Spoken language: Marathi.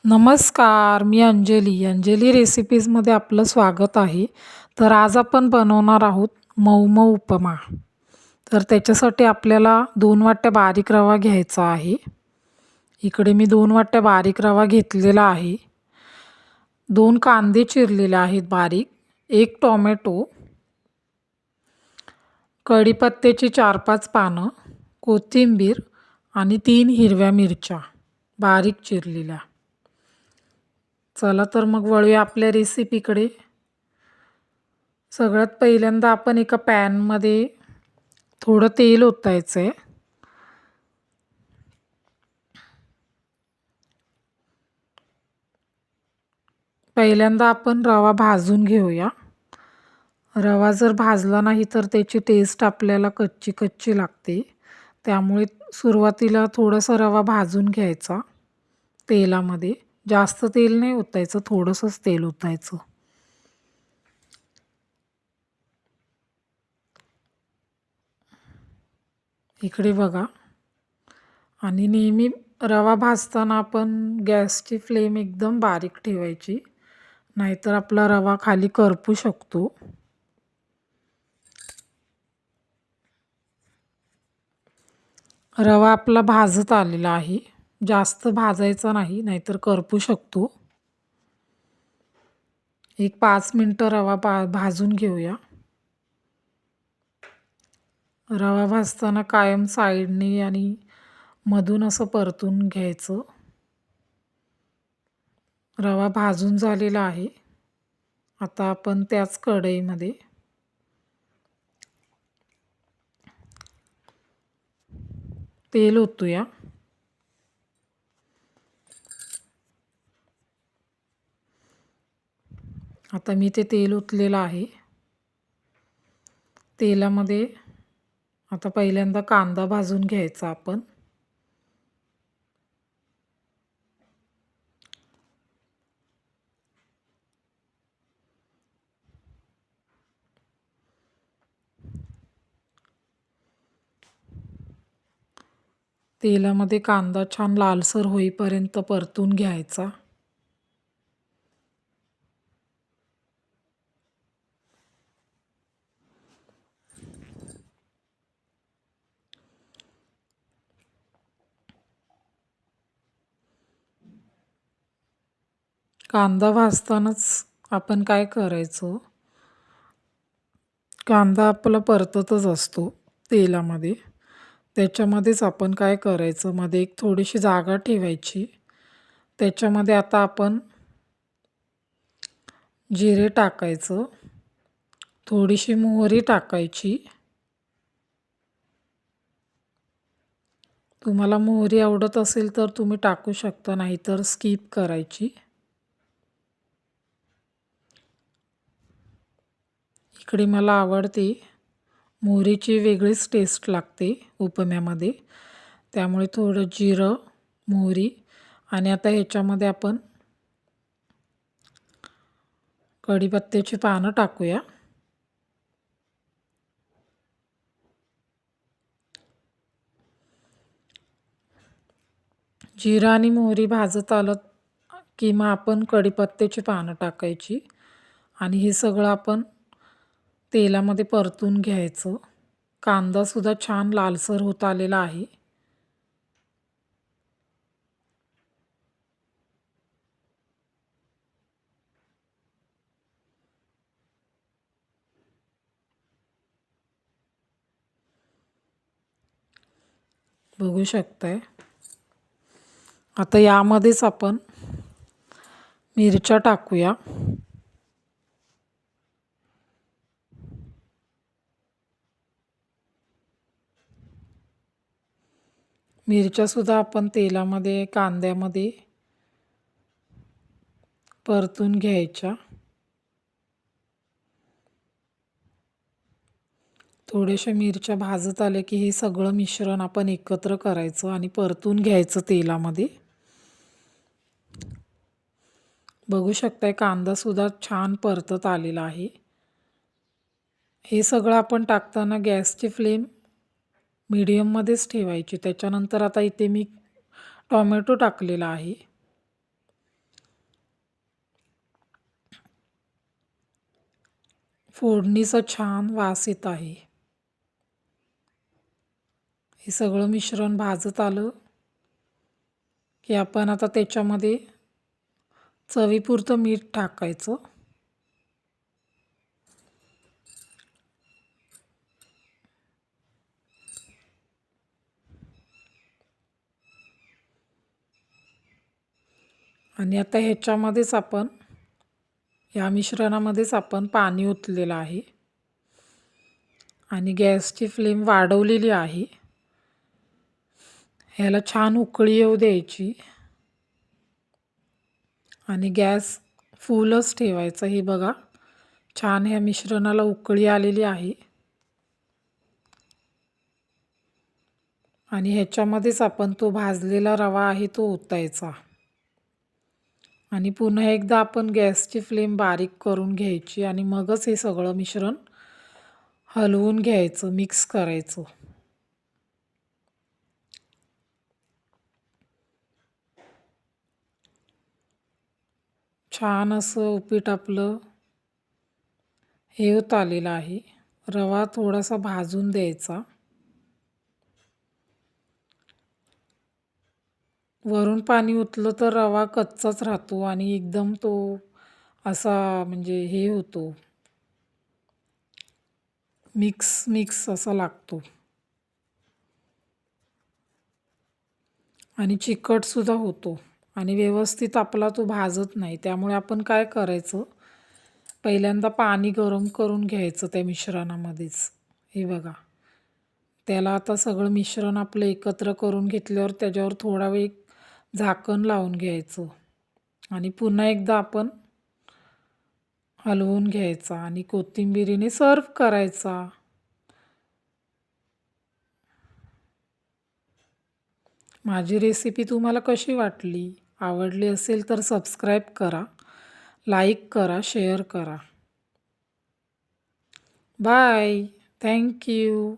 नमस्कार, मी अंजली रेसिपीजमध्ये आपलं स्वागत आहे. तर आज आपण बनवणार आहोत मऊ-मऊ उपमा. तर त्याच्यासाठी आपल्याला 2 वाट्या बारीक रवा घ्यायचा आहे. इकडे मी 2 वाट्या बारीक रवा घेतलेला आहे. 2 कांदे चिरलेले आहेत बारीक, 1 टोमॅटो, कढीपत्त्याची 4-5 पानं, कोथिंबीर आणि 3 हिरव्या मिरच्या बारीक चिरलेल्या. चला तर मग वळूया आपल्या रेसिपीकडे. सगळ्यात पहिल्यांदा आपण एका पॅनमध्ये थोडं तेल ओतायचं आहे. पहिल्यांदा आपण रवा भाजून घेऊया. रवा जर भाजला नाही तर त्याची टेस्ट आपल्याला कच्ची कच्ची लागते. त्यामुळे सुरुवातीला थोडासा रवा भाजून घ्यायचा तेलामध्ये. जास्त तेल नाही ओतायचं, थोडंसंच तेल ओतायचं. इकडे बघा. आणि नेहमी रवा भाजताना आपण गॅसची फ्लेम एकदम बारीक ठेवायची, नाहीतर आपला रवा खाली करपू शकतो. रवा आपला भाजत आलेला आहे. जास्त भाजायचा नाही, नाहीतर करपू शकतो. एक 5 मिनटं रवा भाजून घेऊया. रवा भाजताना कायम साईडने आणि मधून असं परतून घ्यायचं. रवा भाजून झालेला आहे. आता आपण त्याच कढईमध्ये तेल ओतूया. आता मी ते तेल ओतलेलं आहे. तेलामध्ये आता पहिल्यांदा कांदा भाजून घ्यायचा आपण. तेलामध्ये कांदा छान लालसर होईपर्यंत परतून घ्यायचा. कांदा भाजतानाच आपण काय करायचं, कांदा आपला परततच असतो तेलामध्ये. त्याच्यामध्येच आपण काय करायचं, मध्ये एक थोडीशी जागा ठेवायची. त्याच्यामध्ये आता आपण जिरे टाकायचं, थोडीशी मोहरी टाकायची. तुम्हाला मोहरी आवडत असेल तर तुम्ही टाकू शकता, नाहीतर स्किप करायची. इकडे मला आवडते, मोहरीची वेगळीच टेस्ट लागते उपम्यामध्ये. त्यामुळे थोडं जिरं, मोहरी आणि आता ह्याच्यामध्ये आपण कढीपत्त्याची पानं टाकूया. जिरं आणि मोहरी भाजत आलं की मग आपण कढीपत्त्याची पानं टाकायची आणि हे सगळं आपण तेलामध्ये परतून घ्यायचं. कांदासुद्धा छान लालसर होत आलेला आहे. बघू शकताय. आता यामध्येच आपण मिरच्या टाकूया. मिरच्यासुद्धा आपण तेलामध्ये कांद्यामध्ये परतून घ्यायच्या. थोड्याशा मिरच्या भाजत आल्या की हे सगळं मिश्रण आपण एकत्र करायचं आणि परतून घ्यायचं तेलामध्ये. बघू शकताय कांदासुद्धा छान परतत आलेला आहे. हे सगळं आपण टाकताना गॅसची फ्लेम मीडियममध्येच ठेवायची. त्याच्यानंतर आता इथे मी टोमॅटो टाकलेला आहे. फोडणीचा छान वास येत आहे. हे सगळं मिश्रण भाजत आलं की आपण आता त्याच्यामध्ये चवीपुरतं मीठ टाकायचं. आणि आता या मिश्रणामध्येच आपण पाणी ओतलेलं आहे आणि गॅसची फ्लेम वाढवलेली आहे. ह्याला छान उकळी येऊ द्यायची आणि गॅस फुलच ठेवायचा. हे बघा, छान ह्या मिश्रणाला उकळी आलेली आहे आणि ह्याच्यामध्येच आपण तो भाजलेला रवा आहे तो ओतायचा आणि पुन्हा एकदा आपण गॅसची फ्लेम बारीक करून घ्यायची आणि मगच हे सगळं मिश्रण हलवून घ्यायचं, मिक्स करायचं. छान असं उपीट आपलं हे होत आलेलं आहे. रवा थोडासा भाजून द्यायचा. वरून पाणी ओतलं तर रवा कच्चाच राहतो आणि एकदम तो असा म्हणजे हे होतो, मिक्स मिक्स असा लागतो आणि चिकटसुद्धा होतो आणि व्यवस्थित आपला तो भाजत नाही. त्यामुळे आपण काय करायचं, पहिल्यांदा पाणी गरम करून घ्यायचं त्या मिश्रणामध्येच. हे बघा, त्याला आता सगळं मिश्रण आपलं एकत्र करून घेतल्यावर त्याच्यावर थोडा वेळ झाकण लावून घ्यायचं आणि पुन्हा एकदा आपण हलवून घ्यायचा आणि कोथिंबिरीने सर्व्ह करायचा. माझी रेसिपी तुम्हाला कशी वाटली? आवडली असेल तर सबस्क्राईब करा, लाईक करा, शेअर करा. बाय. Thank you.